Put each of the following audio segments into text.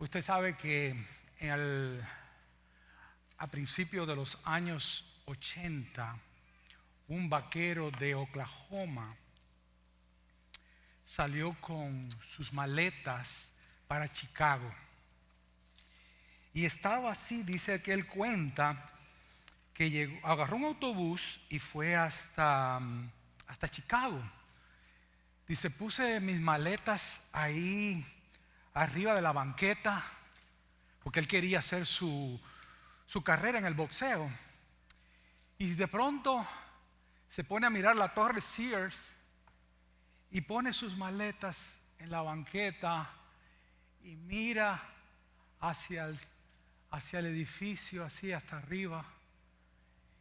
Usted sabe que a principios de los años 80, un vaquero de Oklahoma salió con sus maletas para Chicago. Y estaba así, dice que él cuenta que llegó, agarró un autobús y fue hasta Chicago. Dice, puse mis maletas ahí arriba de la banqueta porque él quería hacer su carrera en el boxeo. Y de pronto se pone a mirar la torre Sears y pone sus maletas en la banqueta y mira hacia el edificio, así hasta arriba,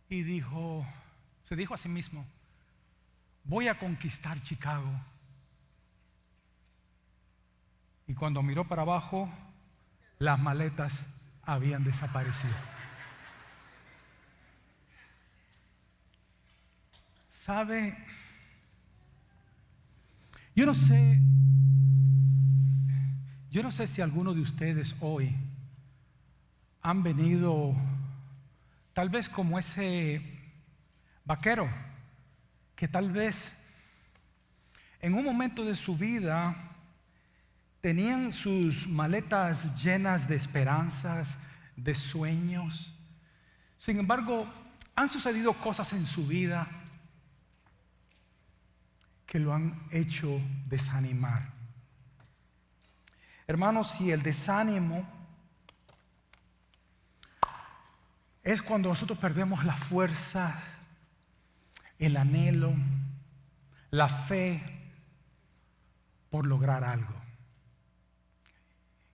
y se dijo a sí mismo: voy a conquistar Chicago. Y cuando miró para abajo, las maletas habían desaparecido. ¿Sabe? Yo no sé si alguno de ustedes hoy han venido tal vez como ese vaquero que tal vez en un momento de su vida tenían sus maletas llenas de esperanzas, de sueños. Sin embargo, han sucedido cosas en su vida que lo han hecho desanimar. Hermanos, y el desánimo es cuando nosotros perdemos la fuerza, el anhelo, la fe por lograr algo.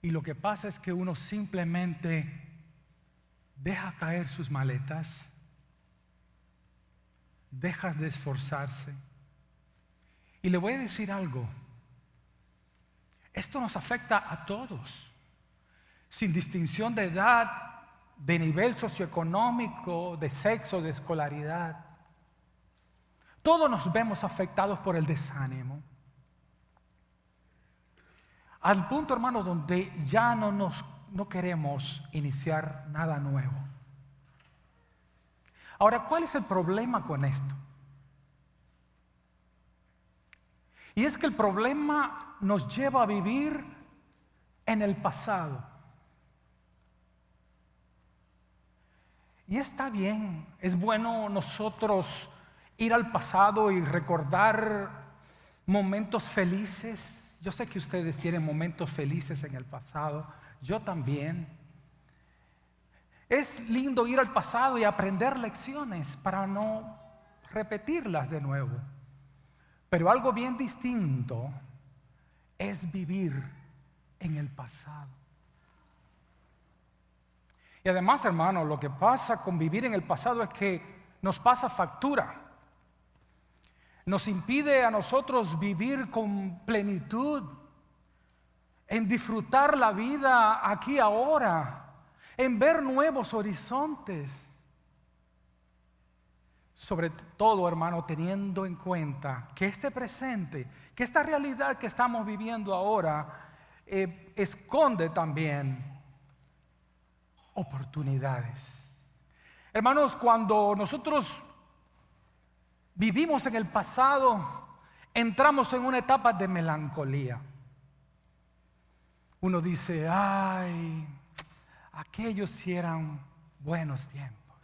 Y lo que pasa es que uno simplemente deja caer sus maletas, deja de esforzarse. Y le voy a decir algo: esto nos afecta a todos, sin distinción de edad, de nivel socioeconómico, de sexo, de escolaridad. Todos nos vemos afectados por el desánimo. Al punto, hermano, donde ya no queremos iniciar nada nuevo. Ahora, ¿cuál es el problema con esto? Y es que el problema nos lleva a vivir en el pasado. Y está bien, es bueno nosotros ir al pasado y recordar momentos felices. Yo sé que ustedes tienen momentos felices en el pasado, yo también. Es lindo ir al pasado y aprender lecciones para no repetirlas de nuevo. Pero algo bien distinto es vivir en el pasado. Y además, hermano, lo que pasa con vivir en el pasado es que nos pasa factura. Nos impide a nosotros vivir con plenitud, en disfrutar la vida aquí ahora, en ver nuevos horizontes. Sobre todo, hermano, teniendo en cuenta que este presente, que esta realidad que estamos viviendo ahora, esconde también oportunidades. Hermanos, cuando nosotros vivimos en el pasado, entramos en una etapa de melancolía. Uno dice: ay, aquellos sí eran buenos tiempos,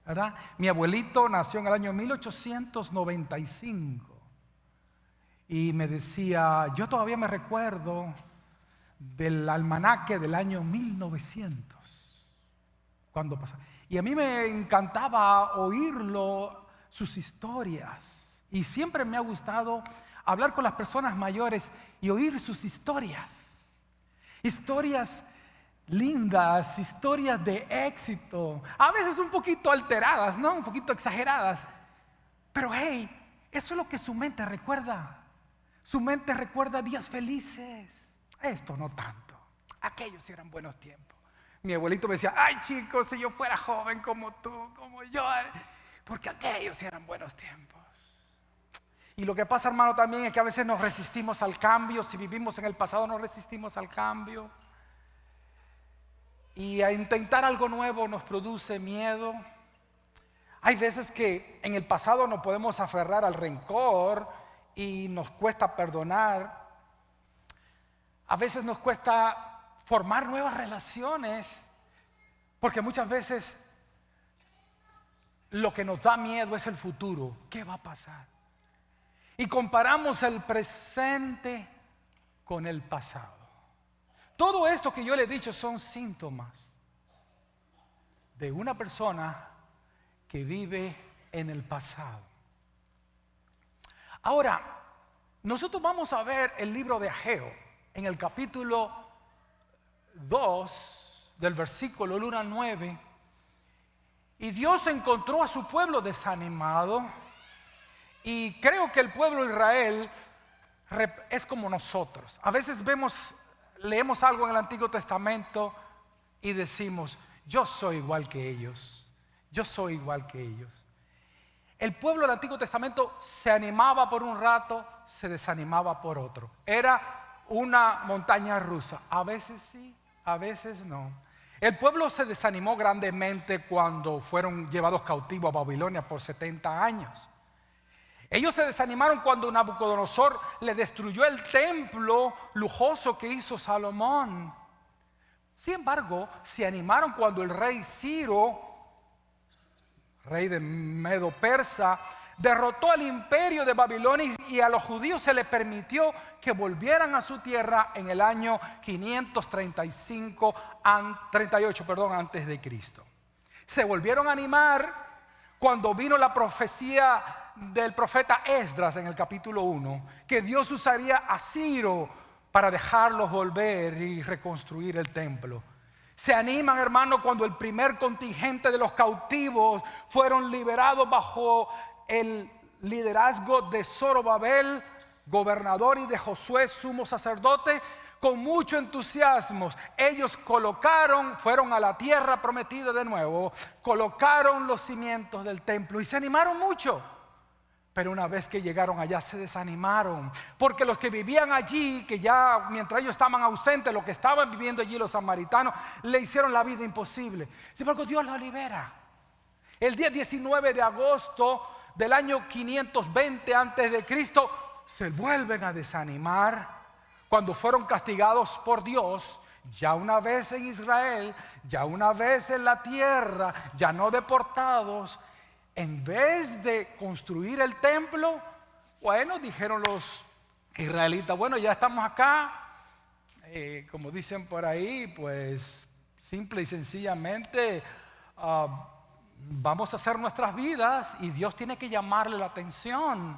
¿verdad? Mi abuelito nació en el año 1895 y me decía, yo todavía me recuerdo del almanaque del año 1900 cuando pasaba. Y a mí me encantaba oírlo, sus historias, y siempre me ha gustado hablar con las personas mayores y oír sus historias lindas, historias de éxito, a veces un poquito alteradas, ¿no? Un poquito exageradas, pero hey, eso es lo que su mente recuerda. Su mente recuerda días felices. Esto no tanto, aquellos sí eran buenos tiempos. Mi abuelito me decía: ay, chicos, si yo fuera joven como tú, como yo, porque aquellos sí eran buenos tiempos. Y lo que pasa, hermano, también es que a veces nos resistimos al cambio. Si vivimos en el pasado, nos resistimos al cambio. y a intentar algo nuevo nos produce miedo. Hay veces que en el pasado nos podemos aferrar al rencor y nos cuesta perdonar. A veces nos cuesta formar nuevas relaciones porque muchas veces lo que nos da miedo es el futuro. ¿Qué va a pasar? Y comparamos el presente con el pasado. Todo esto que yo le he dicho son síntomas de una persona que vive en el pasado. Ahora, nosotros vamos a ver el libro de Ageo en el capítulo 2 del versículo 1 al 9. Y Dios encontró a su pueblo desanimado. Y creo que el pueblo de Israel es como nosotros. A veces leemos algo en el Antiguo Testamento y decimos: yo soy igual que ellos. Yo soy igual que ellos. El pueblo del Antiguo Testamento se animaba por un rato, se desanimaba por otro. Era una montaña rusa. A veces sí, a veces no. El pueblo se desanimó grandemente cuando fueron llevados cautivos a Babilonia por 70 años. Ellos se desanimaron cuando Nabucodonosor le destruyó el templo lujoso que hizo Salomón. Sin embargo, se animaron cuando el rey Ciro, rey de Medo-Persa, derrotó al imperio de Babilonia y a los judíos se les permitió que volvieran a su tierra en el año 538 antes de Cristo. Se volvieron a animar cuando vino la profecía del profeta Esdras en el capítulo 1, que Dios usaría a Ciro para dejarlos volver y reconstruir el templo. Se animan, hermano, cuando el primer contingente de los cautivos fueron liberados bajo el liderazgo de Zorobabel, gobernador, y de Josué, sumo sacerdote. Con mucho entusiasmo ellos fueron a la tierra prometida de nuevo, colocaron los cimientos del templo y se animaron mucho. Pero una vez que llegaron allá se desanimaron, porque los que vivían allí, que ya mientras ellos estaban ausentes, los que estaban viviendo allí, los samaritanos, le hicieron la vida imposible. Sin embargo, Dios los libera. El día 19 de agosto del año 520 antes de Cristo se vuelven a desanimar cuando fueron castigados por Dios. Ya una vez en Israel, ya una vez en la tierra, ya no deportados. En vez de construir el templo, bueno, dijeron los israelitas: bueno, ya estamos acá, como dicen por ahí, pues simple y sencillamente vamos a hacer nuestras vidas, y Dios tiene que llamarle la atención,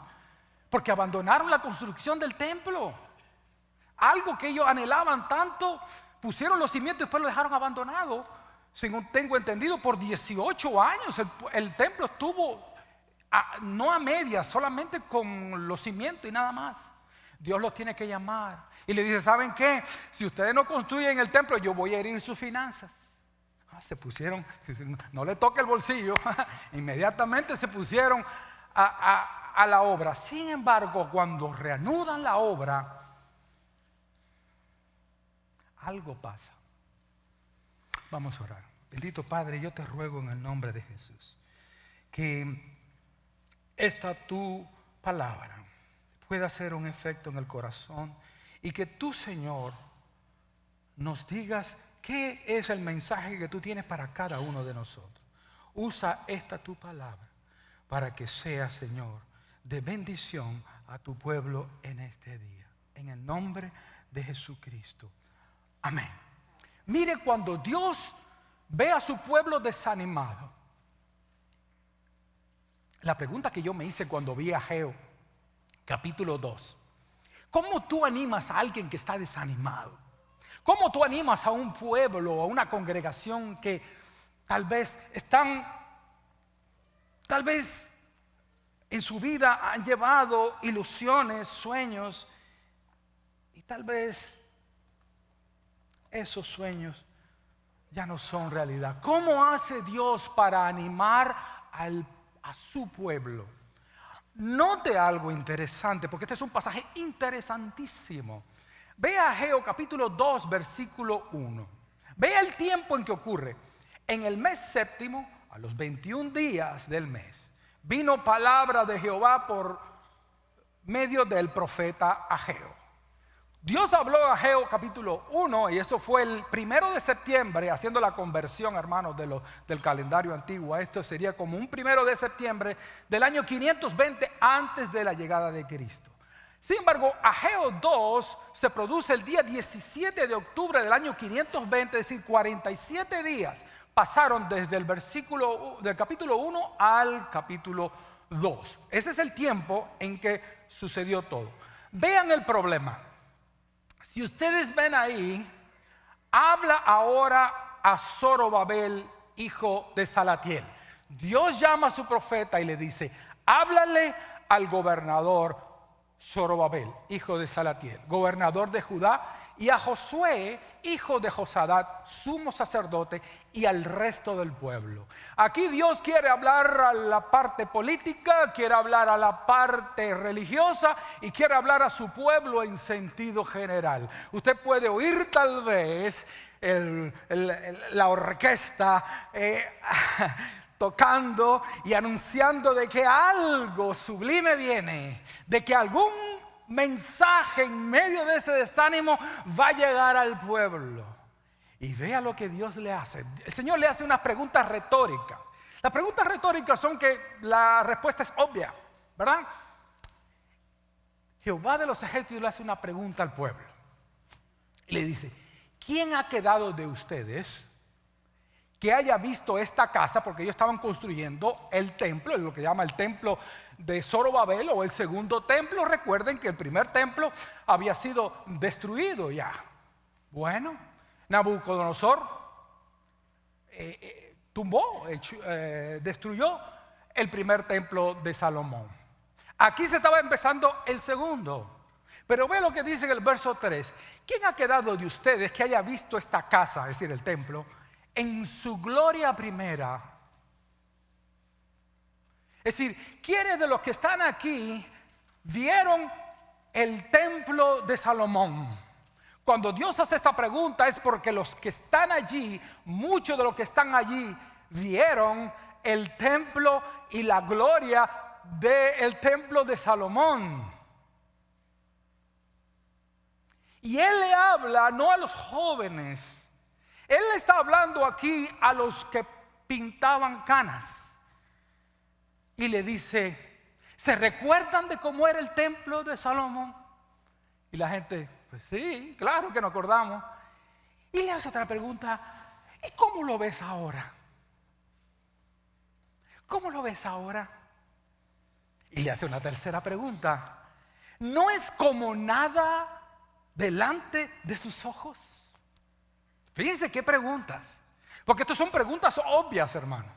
porque abandonaron la construcción del templo. Algo que ellos anhelaban tanto, pusieron los cimientos y después lo dejaron abandonado. Según tengo entendido, por 18 años el templo estuvo no a medias, solamente con los cimientos y nada más. Dios los tiene que llamar y le dice: ¿saben qué? Si ustedes no construyen el templo, yo voy a herir sus finanzas. Se pusieron, no le toque el bolsillo, inmediatamente se pusieron a la obra. Sin embargo, cuando reanudan la obra, algo pasa. Vamos a orar. Bendito Padre, yo te ruego en el nombre de Jesús que esta tu palabra pueda hacer un efecto en el corazón, y que tú, Señor, nos digas qué es el mensaje que tú tienes para cada uno de nosotros. Usa esta tu palabra para que sea, Señor, de bendición a tu pueblo en este día. En el nombre de Jesucristo. Amén. Mire, cuando Dios ve a su pueblo desanimado, la pregunta que yo me hice cuando vi a Ageo, capítulo 2: ¿cómo tú animas a alguien que está desanimado? ¿Cómo tú animas a un pueblo, a una congregación que tal vez en su vida han llevado ilusiones, sueños, y tal vez esos sueños ya no son realidad? ¿Cómo hace Dios para animar a su pueblo? Note algo interesante, porque este es un pasaje interesantísimo. Ve a Ageo capítulo 2 versículo 1. Vea el tiempo en que ocurre. En el mes séptimo, a los 21 días del mes, vino palabra de Jehová por medio del profeta Ageo. Dios habló a Ageo capítulo 1, y eso fue el 1 de septiembre, haciendo la conversión, hermanos, del calendario antiguo. Esto sería como un 1 de septiembre del año 520 antes de la llegada de Cristo. Sin embargo, Ageo 2 se produce el día 17 de octubre del año 520, es decir, 47 días pasaron desde del capítulo 1 al capítulo 2. Ese es el tiempo en que sucedió todo. Vean el problema. Si ustedes ven ahí, habla ahora a Zorobabel, hijo de Salatiel. Dios llama a su profeta y le dice: háblale al gobernador Zorobabel, hijo de Salatiel, gobernador de Judá, y a Josué, hijo de Josadat, sumo sacerdote, y al resto del pueblo. Aquí Dios quiere hablar a la parte política, quiere hablar a la parte religiosa y quiere hablar a su pueblo en sentido general. Usted puede oír tal vez la orquesta tocando y anunciando de que algo sublime viene, de que algún mensaje en medio de ese desánimo va a llegar al pueblo. Y vea lo que Dios le hace. El Señor le hace unas preguntas retóricas. Las preguntas retóricas son que la respuesta es obvia, ¿verdad? Jehová de los ejércitos le hace una pregunta al pueblo y le dice: ¿quién ha quedado de ustedes que haya visto esta casa? Porque ellos estaban construyendo el templo, lo que llama el templo de Zorobabel, o el segundo templo. Recuerden que el primer templo había sido destruido ya. Bueno, Nabucodonosor destruyó el primer templo de Salomón. Aquí se estaba empezando el segundo. Pero ve lo que dice en el verso 3: ¿quién ha quedado de ustedes que haya visto esta casa, es decir, el templo, en su gloria primera? Es decir, ¿quiénes de los que están aquí vieron el templo de Salomón? Cuando Dios hace esta pregunta es porque los que están allí, muchos de los que están allí, vieron el templo y la gloria del templo de Salomón. Y Él le habla no a los jóvenes. Él está hablando aquí a los que pintaban canas. Y le dice: ¿se recuerdan de cómo era el templo de Salomón? Y la gente: pues sí, claro que nos acordamos. Y le hace otra pregunta: ¿y cómo lo ves ahora? ¿Cómo lo ves ahora? Y le hace una tercera pregunta: ¿no es como nada delante de sus ojos? Fíjense qué preguntas, porque estas son preguntas obvias, hermanos.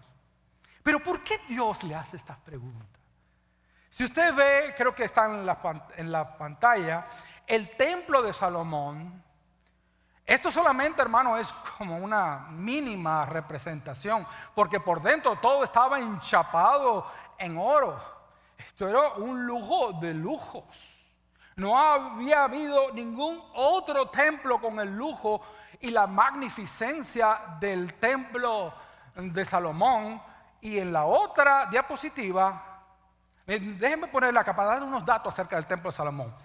Pero ¿por qué Dios le hace estas preguntas? Si usted ve, creo que está en la pantalla, el templo de Salomón. Esto solamente, hermano, es como una mínima representación, porque por dentro todo estaba enchapado en oro. Esto era un lujo de lujos. No había habido ningún otro templo con el lujo y la magnificencia del templo de Salomón. Y en la otra diapositiva, déjenme ponerla acá para dar unos datos acerca del templo de Salomón.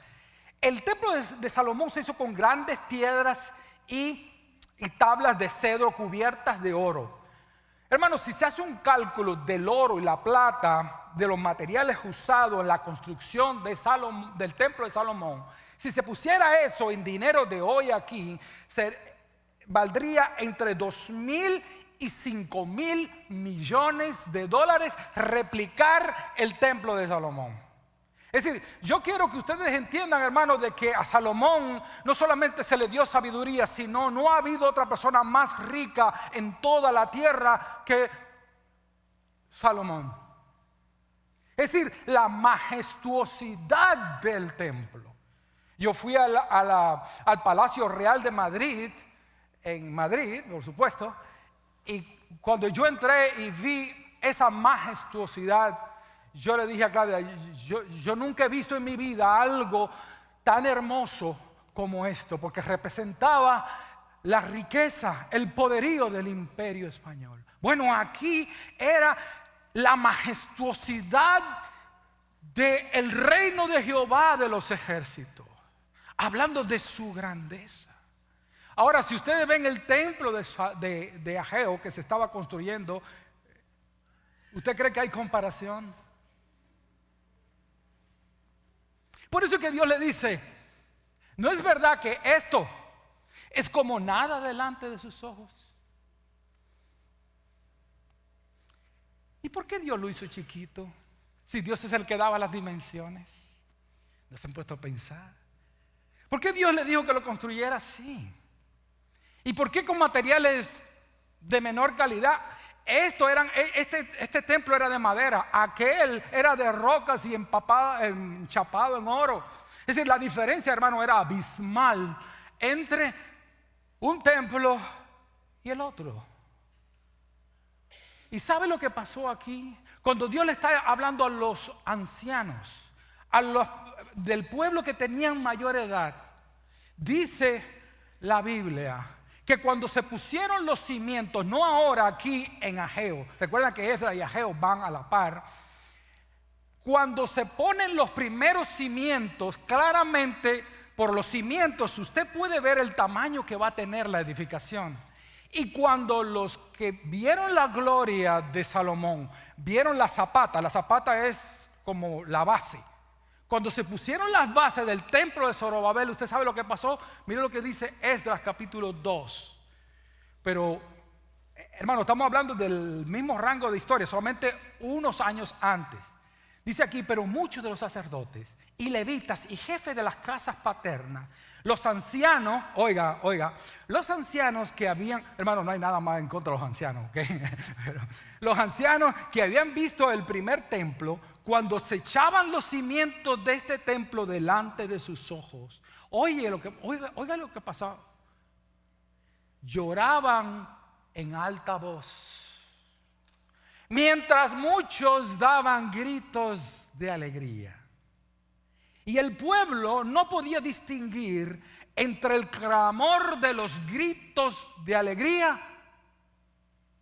El templo de Salomón se hizo con grandes piedras y tablas de cedro cubiertas de oro. Hermanos, si se hace un cálculo del oro y la plata, de los materiales usados en la construcción del templo de Salomón, si se pusiera eso en dinero de hoy aquí, valdría entre 2,000 y 5,000 millones de dólares replicar el templo de Salomón. Es decir, yo quiero que ustedes entiendan, hermanos, de que a Salomón no solamente se le dio sabiduría, sino no ha habido otra persona más rica en toda la tierra que Salomón. Es decir, la majestuosidad del templo. Yo fui al Palacio Real de Madrid, en Madrid, por supuesto, y cuando yo entré y vi esa majestuosidad, yo le dije a Claudia: yo nunca he visto en mi vida algo tan hermoso como esto, porque representaba la riqueza, el poderío del imperio español. Bueno, aquí era la majestuosidad del reino de Jehová de los ejércitos, hablando de su grandeza. Ahora, si ustedes ven el templo de Ageo que se estaba construyendo, ¿usted cree que hay comparación? Por eso que Dios le dice, ¿no es verdad que esto es como nada delante de sus ojos? ¿Y por qué Dios lo hizo chiquito? Si Dios es el que daba las dimensiones. ¿No se han puesto a pensar? ¿Por qué Dios le dijo que lo construyera así? ¿Y por qué con materiales de menor calidad? Este templo era de madera, aquel era de rocas y enchapado en oro. Es decir, la diferencia, hermano, era abismal entre un templo y el otro. ¿Y sabe lo que pasó aquí? Cuando Dios le está hablando a los ancianos, a los del pueblo que tenían mayor edad, dice la Biblia que cuando se pusieron los cimientos, no ahora aquí en Ageo, recuerda que Esdras y Ageo van a la par. Cuando se ponen los primeros cimientos, claramente por los cimientos usted puede ver el tamaño que va a tener la edificación. Y cuando los que vieron la gloria de Salomón vieron la zapata es como la base. Cuando se pusieron las bases del templo de Zorobabel, ¿usted sabe lo que pasó? Mire lo que dice Esdras capítulo 2. Pero, hermano, estamos hablando del mismo rango de historia, solamente unos años antes. Dice aquí, pero muchos de los sacerdotes y levitas y jefes de las casas paternas, los ancianos, oiga, los ancianos que habían, hermano, no hay nada más en contra de los ancianos, ¿ok? Pero los ancianos que habían visto el primer templo, cuando se echaban los cimientos de este templo delante de sus ojos, oiga lo que pasaba. Lloraban en alta voz, mientras muchos daban gritos de alegría. Y el pueblo no podía distinguir entre el clamor de los gritos de alegría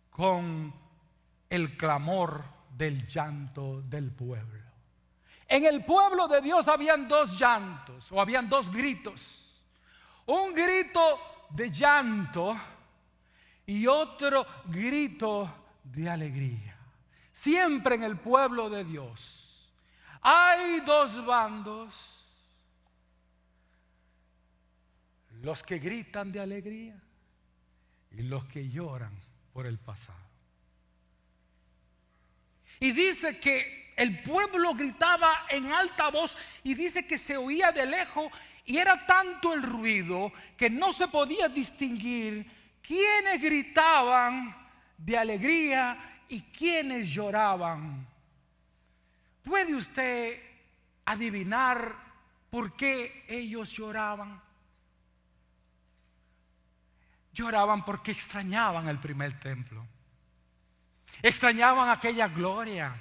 con el clamor del llanto del pueblo. En el pueblo de Dios habían dos llantos, o habían dos gritos. Un grito de llanto y otro grito de alegría. Siempre en el pueblo de Dios hay dos bandos: los que gritan de alegría y los que lloran por el pasado. Y dice que el pueblo gritaba en alta voz, y dice que se oía de lejos, y era tanto el ruido que no se podía distinguir quiénes gritaban de alegría y quiénes lloraban. ¿Puede usted adivinar por qué ellos lloraban? Lloraban porque extrañaban el primer templo. Extrañaban aquella gloria.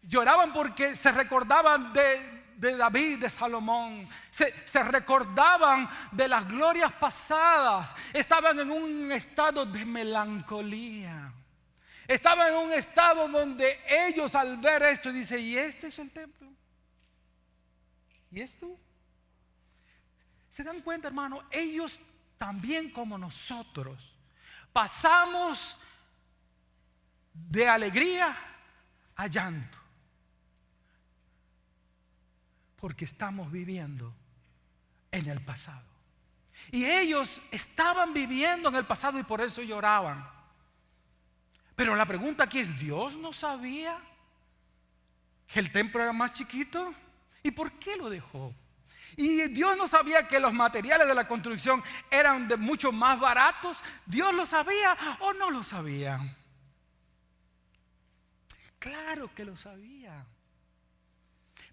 Lloraban porque se recordaban de David, de Salomón. Se recordaban de las glorias pasadas. Estaban en un estado de melancolía. Estaban en un estado donde ellos, al ver esto, dicen: ¿y este es el templo? ¿Y esto? ¿Se dan cuenta, hermano? Ellos también, como nosotros, pasamos de alegría a llanto, porque estamos viviendo en el pasado. Y ellos estaban viviendo en el pasado y por eso lloraban. Pero la pregunta aquí es: ¿Dios no sabía que el templo era más chiquito? ¿Y por qué lo dejó? ¿Y Dios no sabía que los materiales de la construcción eran de mucho más baratos? ¿Dios lo sabía o no lo sabía? Claro que lo sabía.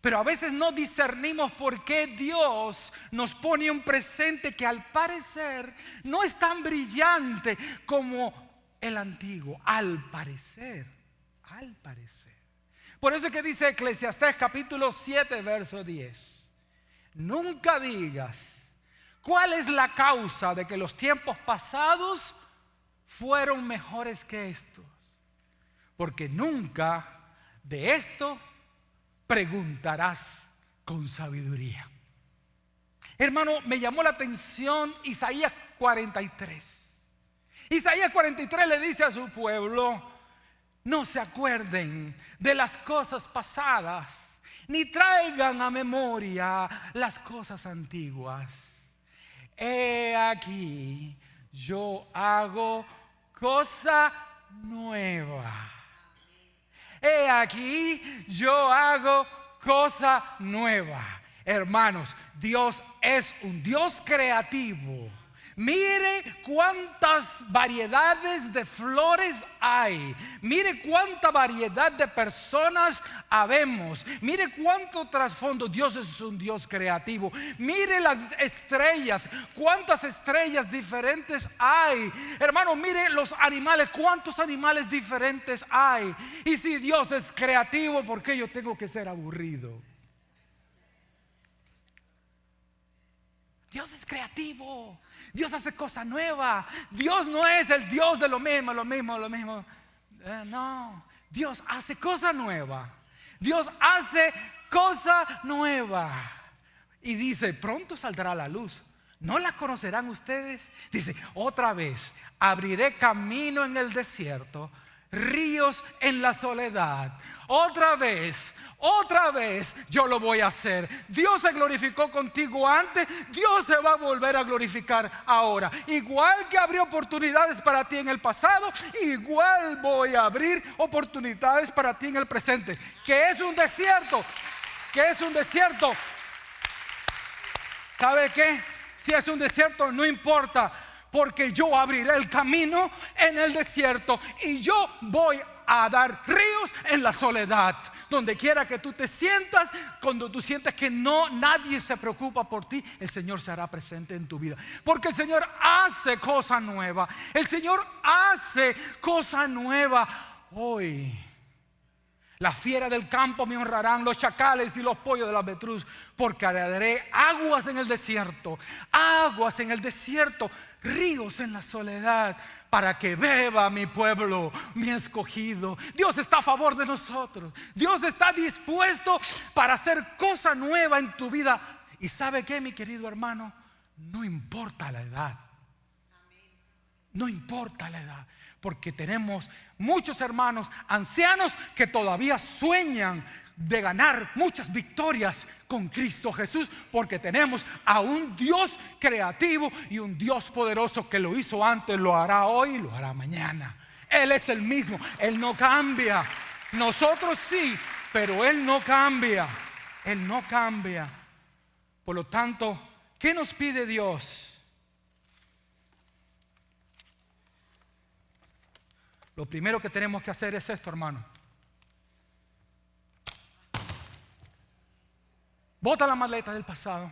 Pero a veces no discernimos por qué Dios nos pone un presente que al parecer no es tan brillante como el antiguo. Al parecer. Por eso es que dice Eclesiastés capítulo 7 verso 10: nunca digas ¿Cuál es la causa de que los tiempos pasados fueron mejores que estos? Porque nunca de esto preguntarás con sabiduría. Hermano, me llamó la atención Isaías 43. Isaías 43 le dice a su pueblo: no se acuerden de las cosas pasadas, ni traigan a memoria las cosas antiguas. He aquí, yo hago cosa nueva. He aquí, yo hago cosa nueva. Hermanos, Dios es un Dios creativo. Mire cuántas variedades de flores hay. Mire cuánta variedad de personas habemos. Mire cuánto trasfondo. Dios es un Dios creativo. Mire las estrellas, cuántas estrellas diferentes hay. Hermano, mire los animales, cuántos animales diferentes hay. Y si Dios es creativo, ¿por qué yo tengo que ser aburrido? Dios es creativo. Dios hace cosas nuevas. Dios no es el Dios de lo mismo. No, Dios hace cosas nuevas. Dios hace cosas nuevas. Y dice: pronto saldrá la luz. ¿No la conocerán ustedes? Dice: otra vez abriré camino en el desierto, ríos en la soledad. Otra vez yo lo voy a hacer. Dios se glorificó contigo antes, Dios se va a volver a glorificar ahora. Igual que abrió oportunidades para ti en el pasado, igual voy a abrir oportunidades para ti en el presente. ¿Qué es un desierto? ¿Qué es un desierto? ¿Sabe qué? Si es un desierto, no importa, porque yo abriré el camino en el desierto y yo voy a dar ríos en la soledad. Donde quiera que tú te sientas, cuando tú sientes que nadie se preocupa por ti, el Señor se hará presente en tu vida. Porque el Señor hace cosa nueva. El Señor hace cosa nueva hoy. Las fieras del campo me honrarán, los chacales y los pollos de la avestruz, porque haré aguas en el desierto, ríos en la soledad, para que beba mi pueblo, mi escogido. Dios está a favor de nosotros. Dios está dispuesto para hacer cosa nueva en tu vida. Y ¿sabe qué, mi querido hermano? No importa la edad. No importa la edad. Porque tenemos muchos hermanos ancianos que todavía sueñan de ganar muchas victorias con Cristo Jesús, porque tenemos a un Dios creativo y un Dios poderoso que lo hizo antes, lo hará hoy y lo hará mañana. Él es el mismo, Él no cambia. Nosotros sí, pero Él no cambia. Él no cambia. Por lo tanto, ¿qué nos pide Dios? Lo primero que tenemos que hacer es esto, hermano. Bota la maleta del pasado.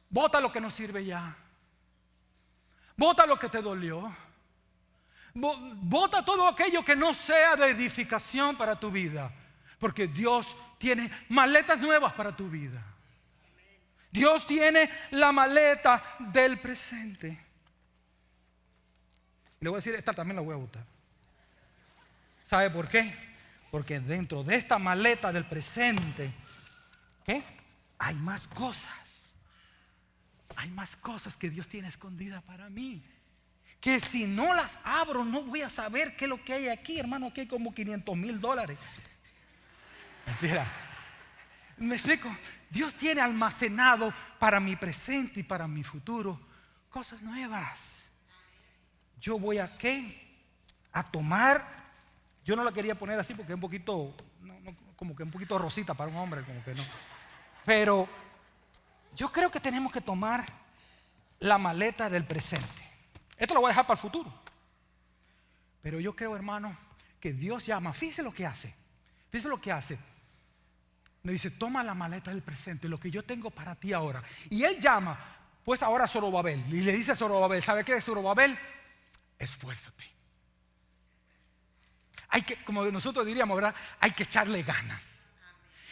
Bota lo que no sirve ya. Bota lo que te dolió. Bota todo aquello que no sea de edificación para tu vida. Porque Dios tiene maletas nuevas para tu vida. Dios tiene la maleta del presente. Le voy a decir, esta también la voy a botar. ¿Sabe por qué? Porque dentro de esta maleta del presente, ¿qué? Hay más cosas. Hay más cosas que Dios tiene escondidas para mí. Que si no las abro, no voy a saber qué es lo que hay aquí, hermano. Aquí hay como $500,000. Mentira. ¿Me explico? Dios tiene almacenado para mi presente y para mi futuro cosas nuevas. Yo voy a tomar. Yo no la quería poner así porque es un poquito, como que un poquito rosita para un hombre, como que no. Pero yo creo que tenemos que tomar la maleta del presente. Esto lo voy a dejar para el futuro. Pero yo creo, hermano, que Dios llama. Fíjese lo que hace. Fíjese lo que hace. Me dice: toma la maleta del presente, lo que yo tengo para ti ahora. Y Él llama, pues ahora a Zorobabel. Y le dice a Zorobabel: ¿sabe qué es Zorobabel? Esfuérzate. Hay que, como nosotros diríamos, ¿verdad? Hay que echarle ganas.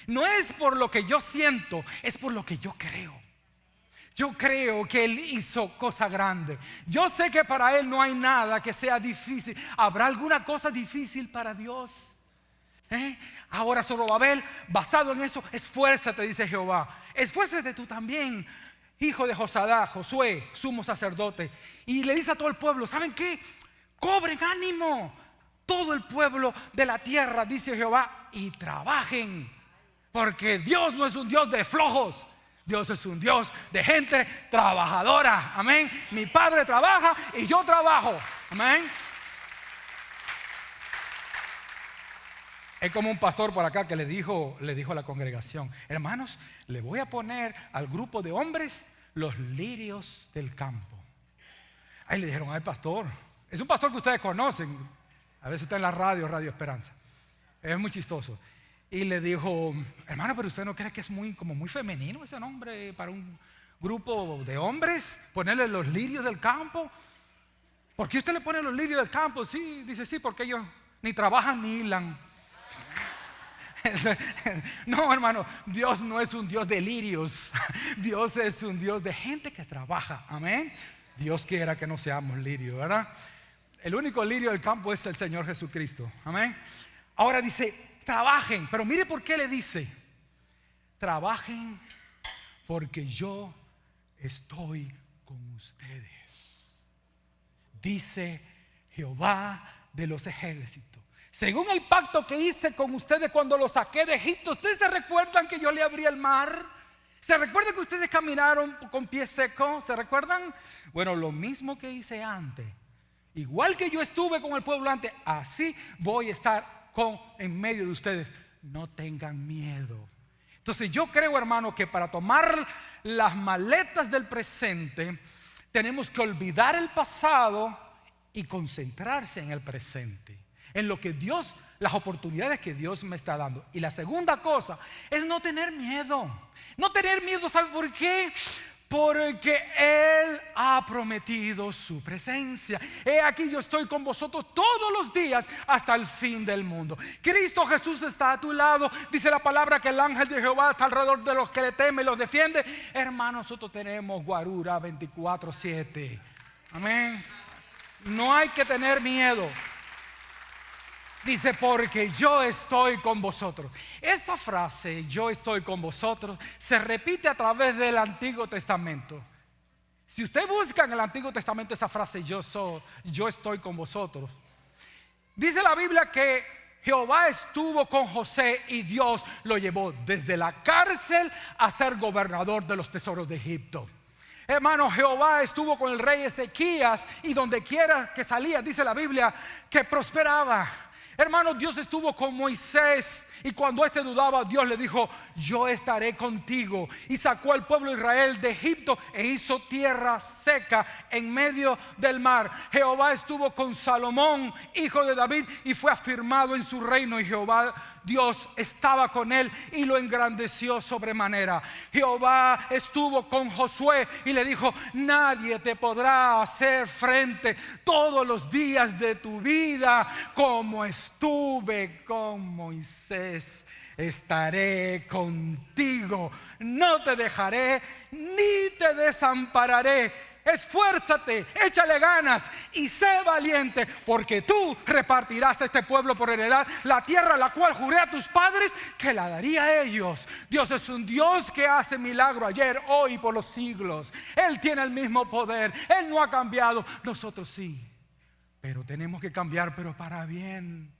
No es por lo que yo siento, es por lo que yo creo. Yo creo que Él hizo cosa grande. Yo sé que para Él no hay nada que sea difícil. ¿Habrá alguna cosa difícil para Dios? Ahora Zorobabel, basado en eso, esfuérzate, dice Jehová. Esfuérzate tú también, hijo de Josadá, Josué, sumo sacerdote. Y le dice a todo el pueblo, ¿saben qué? Cobren ánimo, todo el pueblo de la tierra, dice Jehová, y trabajen, porque Dios no es un Dios de flojos. Dios es un Dios de gente trabajadora. Amén. Mi padre trabaja y yo trabajo. Amén. Es como un pastor por acá que le dijo a la congregación: hermanos, le voy a poner al grupo de hombres los lirios del campo. Ahí le dijeron: ay, pastor, es un pastor que ustedes conocen, a veces está en la radio, Radio Esperanza, es muy chistoso. Y le dijo: hermano, pero usted no cree que es muy femenino ese nombre para un grupo de hombres, ponerle los lirios del campo. ¿Por qué usted le pone los lirios del campo? Sí, dice, sí, porque ellos ni trabajan ni hilan. No, hermano, Dios no es un Dios de lirios. Dios es un Dios de gente que trabaja. Amén. Dios quiera que no seamos lirios, ¿verdad? El único lirio del campo es el Señor Jesucristo. Amén. Ahora dice: trabajen, pero mire por qué le dice: trabajen porque yo estoy con ustedes, dice Jehová de los ejércitos. Según el pacto que hice con ustedes cuando los saqué de Egipto. ¿Ustedes se recuerdan que yo le abrí el mar? ¿Se recuerdan que ustedes caminaron con pie seco? ¿Se recuerdan? Bueno, lo mismo que hice antes, igual que yo estuve con el pueblo antes, así voy a estar en medio de ustedes. No tengan miedo. Entonces yo creo, hermano, que para tomar las maletas del presente tenemos que olvidar el pasado y concentrarse en el presente, en lo que Dios, las oportunidades que Dios me está dando. Y la segunda cosa es no tener miedo. No tener miedo, ¿sabe por qué? Porque Él ha prometido su presencia. He aquí, yo estoy con vosotros todos los días hasta el fin del mundo. Cristo Jesús está a tu lado. Dice la palabra que el ángel de Jehová está alrededor de los que le temen y los defiende. Hermano, nosotros tenemos guarura 24/7. Amén. No hay que tener miedo. Dice: porque yo estoy con vosotros. Esa frase, yo estoy con vosotros, se repite a través del Antiguo Testamento. Si usted busca en el Antiguo Testamento esa frase, yo estoy con vosotros, dice la Biblia que Jehová estuvo con José y Dios lo llevó desde la cárcel a ser gobernador de los tesoros de Egipto. Hermano, Jehová estuvo con el rey Ezequías y donde quiera que salía, dice la Biblia, que prosperaba. Hermano, Dios estuvo con Moisés y cuando éste dudaba, Dios le dijo: yo estaré contigo. Y sacó al pueblo de Israel de Egipto e hizo tierra seca en medio del mar. Jehová estuvo con Salomón, hijo de David, y fue afirmado en su reino. Y Jehová Dios estaba con él y lo engrandeció sobremanera. Jehová estuvo con Josué y le dijo: nadie te podrá hacer frente todos los días de tu vida. Como estuve con Moisés, estaré contigo. No te dejaré ni te desampararé. Esfuérzate, échale ganas y sé valiente, porque tú repartirás a este pueblo por heredad la tierra la cual juré a tus padres que la daría a ellos. Dios es un Dios que hace milagro ayer, hoy y por los siglos. Él tiene el mismo poder, Él no ha cambiado. Nosotros sí, pero tenemos que cambiar, pero para bien.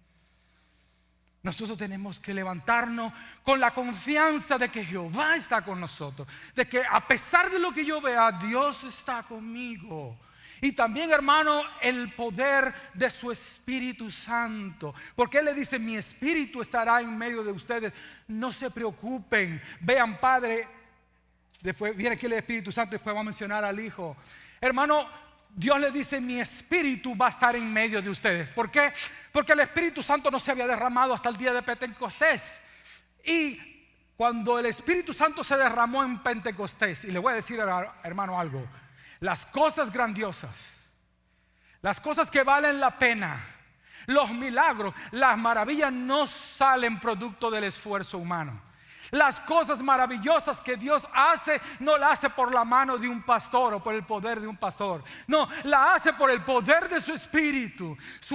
Nosotros tenemos que levantarnos con la confianza de que Jehová está con nosotros, de que a pesar de lo que yo vea, Dios está conmigo. Y también, hermano, el poder de su Espíritu Santo, porque Él le dice: mi Espíritu estará en medio de ustedes. No se preocupen. Vean, Padre, después viene aquí el Espíritu Santo, después va a mencionar al Hijo. Hermano, Dios le dice: mi Espíritu va a estar en medio de ustedes. ¿Por qué? Porque el Espíritu Santo no se había derramado hasta el día de Pentecostés. Y cuando el Espíritu Santo se derramó en Pentecostés, y le voy a decir, hermano, algo: las cosas grandiosas, las cosas que valen la pena, los milagros, las maravillas no salen producto del esfuerzo humano. Las cosas maravillosas que Dios hace, no la hace por la mano de un pastor o por el poder de un pastor. No, la hace por el poder de su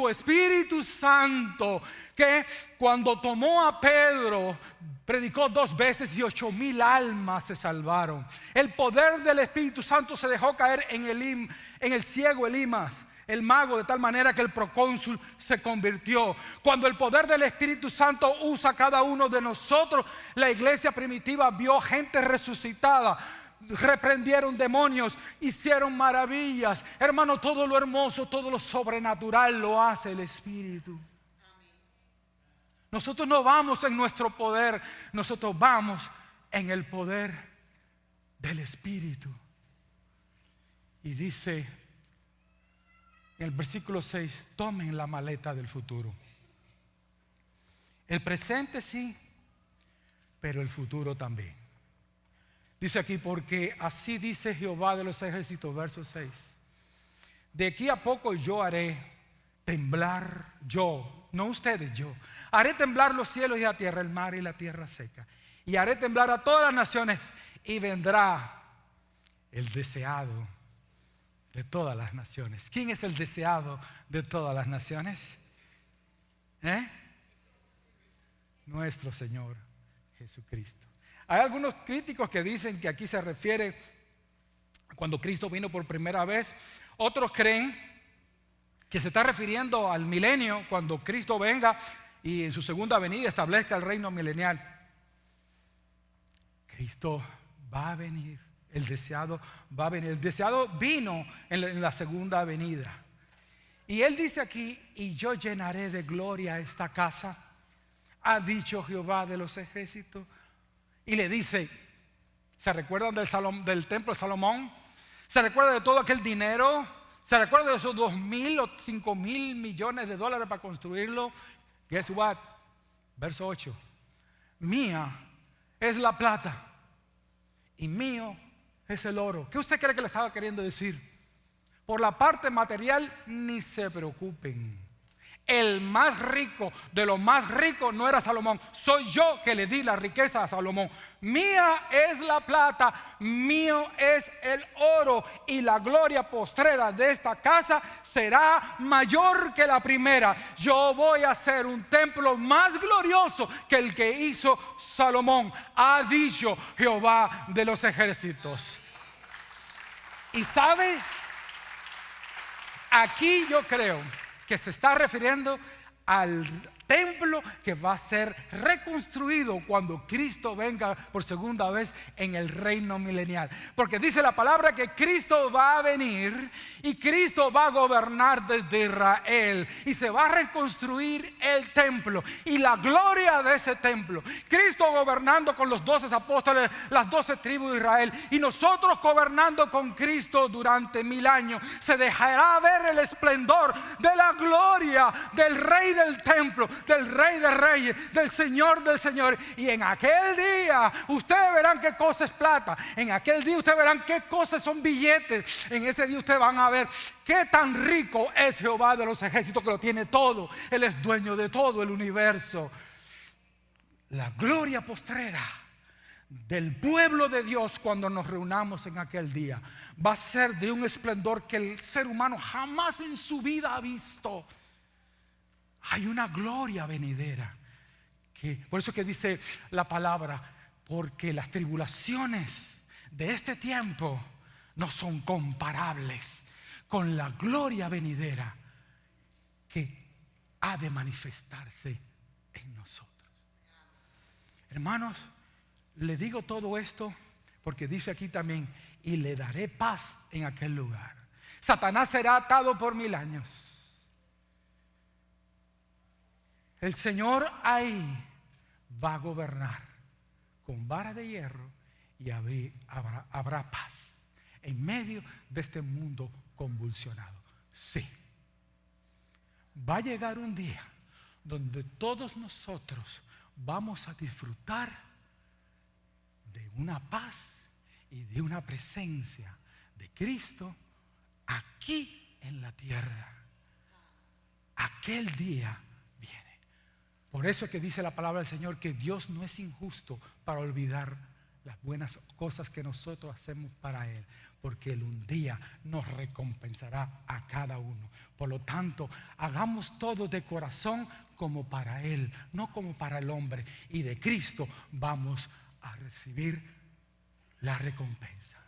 Espíritu Santo, que cuando tomó a Pedro, predicó 2 veces y 8,000 almas se salvaron. El poder del Espíritu Santo se dejó caer en el ciego Elimas, el mago, de tal manera que el procónsul se convirtió. Cuando el poder del Espíritu Santo usa a cada uno de nosotros, la iglesia primitiva vio gente resucitada, reprendieron demonios, hicieron maravillas. Hermano, todo lo hermoso, todo lo sobrenatural lo hace el Espíritu. Nosotros no vamos en nuestro poder, nosotros vamos en el poder del Espíritu. Y dice en el versículo 6, tomen la maleta del futuro. El presente sí, pero el futuro también. Dice aquí, porque así dice Jehová de los ejércitos, verso 6. De aquí a poco yo haré temblar, yo, no ustedes, yo. Haré temblar los cielos y la tierra, el mar y la tierra seca. Y haré temblar a todas las naciones, y vendrá el deseado de todas las naciones. ¿Quién es el deseado de todas las naciones? Nuestro Señor Jesucristo. Hay algunos críticos que dicen que aquí se refiere a cuando Cristo vino por primera vez. Otros creen que se está refiriendo al milenio, cuando Cristo venga y en su segunda venida establezca el reino milenial. Cristo va a venir. El deseado va a venir. El deseado vino en la segunda venida. Y él dice aquí, y yo llenaré de gloria esta casa, ha dicho Jehová de los ejércitos. Y le dice, ¿se recuerdan del templo de Salomón? ¿Se recuerdan de todo aquel dinero? ¿Se recuerdan de esos 2,000 o 5,000 millones de dólares para construirlo? Guess what? Verso 8. Mía es la plata y mío es el oro. ¿Qué usted cree que le estaba queriendo decir? Por la parte material ni se preocupen. El más rico de los más ricos no era Salomón. Soy yo que le di la riqueza a Salomón. Mía es la plata, mío es el oro, y la gloria postrera de esta casa será mayor que la primera. Yo voy a hacer un templo más glorioso que el que hizo Salomón, ha dicho Jehová de los ejércitos. Y sabe, aquí yo creo que se está refiriendo al templo que va a ser reconstruido cuando Cristo venga por segunda vez en el reino milenial. Porque dice la palabra que Cristo va a venir y Cristo va a gobernar desde Israel, y se va a reconstruir el templo y la gloria de ese templo. Cristo gobernando con los 12 apóstoles, las 12 tribus de Israel, y nosotros gobernando con Cristo durante 1000 años. Se dejará ver el esplendor de la gloria del Rey del templo, del Rey de Reyes, del Señor del Señor. Y en aquel día ustedes verán qué cosa es plata. En aquel día ustedes verán qué cosas son billetes. En ese día ustedes van a ver qué tan rico es Jehová de los ejércitos, que lo tiene todo. Él es dueño de todo el universo. La gloria postrera del pueblo de Dios, cuando nos reunamos en aquel día, va a ser de un esplendor que el ser humano jamás en su vida ha visto. Hay una gloria venidera, por eso que dice la palabra, porque las tribulaciones de este tiempo no son comparables con la gloria venidera que ha de manifestarse en nosotros. Hermanos, le digo todo esto porque dice aquí también, y le daré paz en aquel lugar. Satanás será atado por 1000 años. El Señor ahí va a gobernar con vara de hierro, y habrá paz en medio de este mundo convulsionado. Sí, va a llegar un día donde todos nosotros vamos a disfrutar de una paz y de una presencia de Cristo aquí en la tierra. Aquel día viene. Por eso es que dice la palabra del Señor que Dios no es injusto para olvidar las buenas cosas que nosotros hacemos para Él, porque Él un día nos recompensará a cada uno. Por lo tanto, hagamos todo de corazón como para Él, no como para el hombre. Y de Cristo vamos a recibir la recompensa.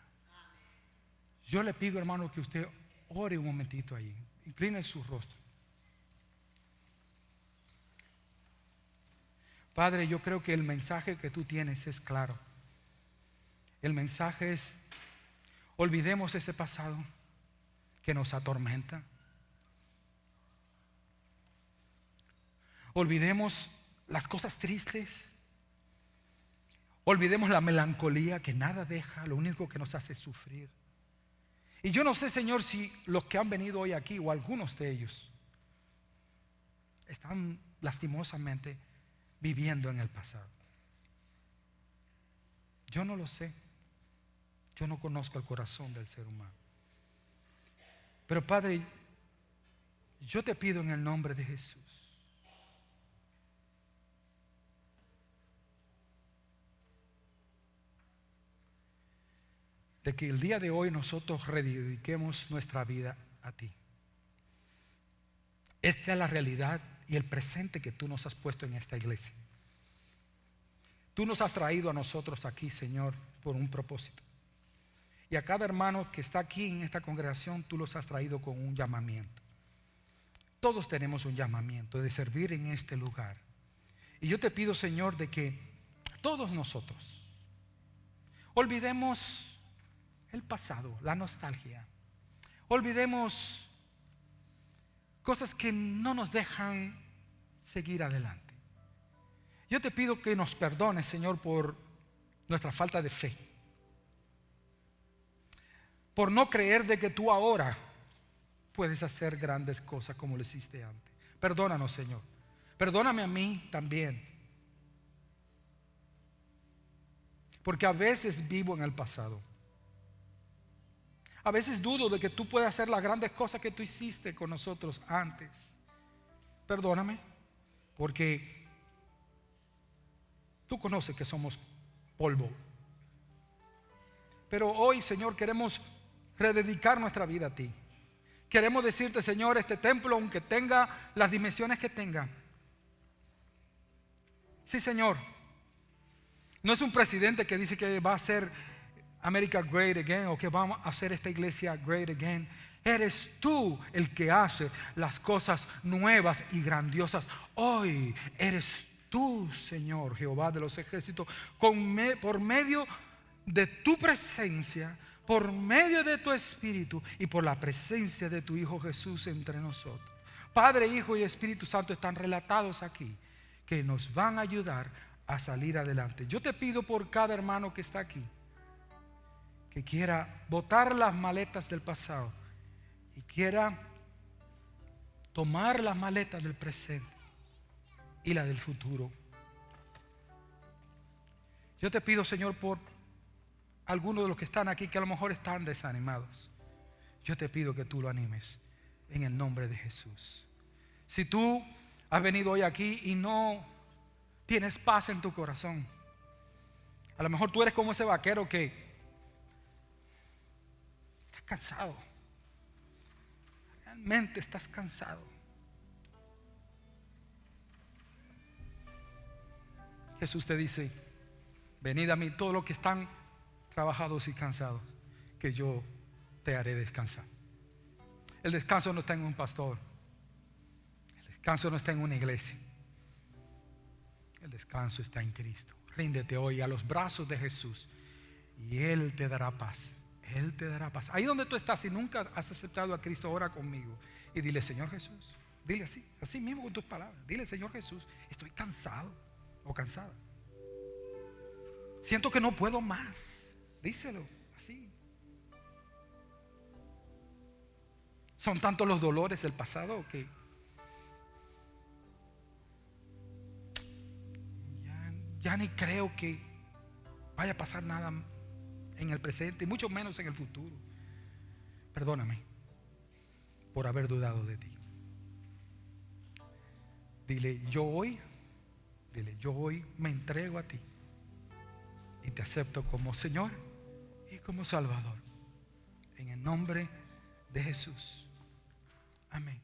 Yo le pido, hermano, que usted ore un momentito ahí. Incline su rostro. Padre, yo creo que el mensaje que tú tienes es claro. El mensaje es: olvidemos ese pasado que nos atormenta. Olvidemos las cosas tristes. Olvidemos la melancolía que nada deja, lo único que nos hace sufrir. Y yo no sé, Señor, si los que han venido hoy aquí o algunos de ellos están lastimosamente viviendo en el pasado. Yo no lo sé. Yo no conozco el corazón del ser humano. Pero Padre, yo te pido en el nombre de Jesús, de que el día de hoy nosotros redediquemos nuestra vida a ti. Esta es la realidad y el presente que tú nos has puesto en esta iglesia. Tú nos has traído a nosotros aquí, Señor, por un propósito. Y a cada hermano que está aquí en esta congregación, tú los has traído con un llamamiento. Todos tenemos un llamamiento de servir en este lugar. Y yo te pido, Señor, de que todos nosotros olvidemos el pasado, la nostalgia. Olvidemos cosas que no nos dejan seguir adelante. Yo te pido que nos perdones, Señor, por nuestra falta de fe, por no creer de que tú ahora puedes hacer grandes cosas como lo hiciste antes. Perdónanos, Señor. Perdóname a mí también, porque a veces vivo en el pasado. A veces dudo de que tú puedas hacer las grandes cosas que tú hiciste con nosotros antes. Perdóname, porque tú conoces que somos polvo. Pero hoy, Señor, queremos rededicar nuestra vida a ti. Queremos decirte, Señor, este templo, aunque tenga las dimensiones que tenga, sí, Señor, no es un presidente que dice que va a ser America great again, o que vamos a hacer esta iglesia great again. Eres tú el que hace las cosas nuevas y grandiosas. Hoy eres tú, Señor Jehová de los ejércitos, por medio de tu presencia, por medio de tu Espíritu y por la presencia de tu Hijo Jesús entre nosotros. Padre, Hijo y Espíritu Santo están relatados aquí, que nos van a ayudar a salir adelante. Yo te pido por cada hermano que está aquí, que quiera botar las maletas del pasado y quiera tomar las maletas del presente y la del futuro. Yo te pido, Señor, por algunos de los que están aquí que a lo mejor están desanimados. Yo te pido que tú lo animes en el nombre de Jesús. Si tú has venido hoy aquí y no tienes paz en tu corazón, a lo mejor tú eres como ese vaquero que estás cansado. Realmente estás cansado. Jesús te dice: venid a mí todos los que están trabajados y cansados, que yo te haré descansar. El descanso no está en un pastor. El descanso no está en una iglesia. El descanso está en Cristo. Ríndete hoy a los brazos de Jesús y Él te dará paz. Él te dará paz. Ahí donde tú estás, si nunca has aceptado a Cristo, ora conmigo y dile: Señor Jesús. Dile así mismo con tus palabras. Dile: Señor Jesús, estoy cansado o cansada. Siento que no puedo más. Díselo así. Son tantos los dolores del pasado que ya ni creo que vaya a pasar nada en el presente y mucho menos en el futuro. Perdóname por haber dudado de ti. Dile: yo hoy Dile: yo hoy me entrego a ti y te acepto como Señor y como Salvador. En el nombre de Jesús. Amén.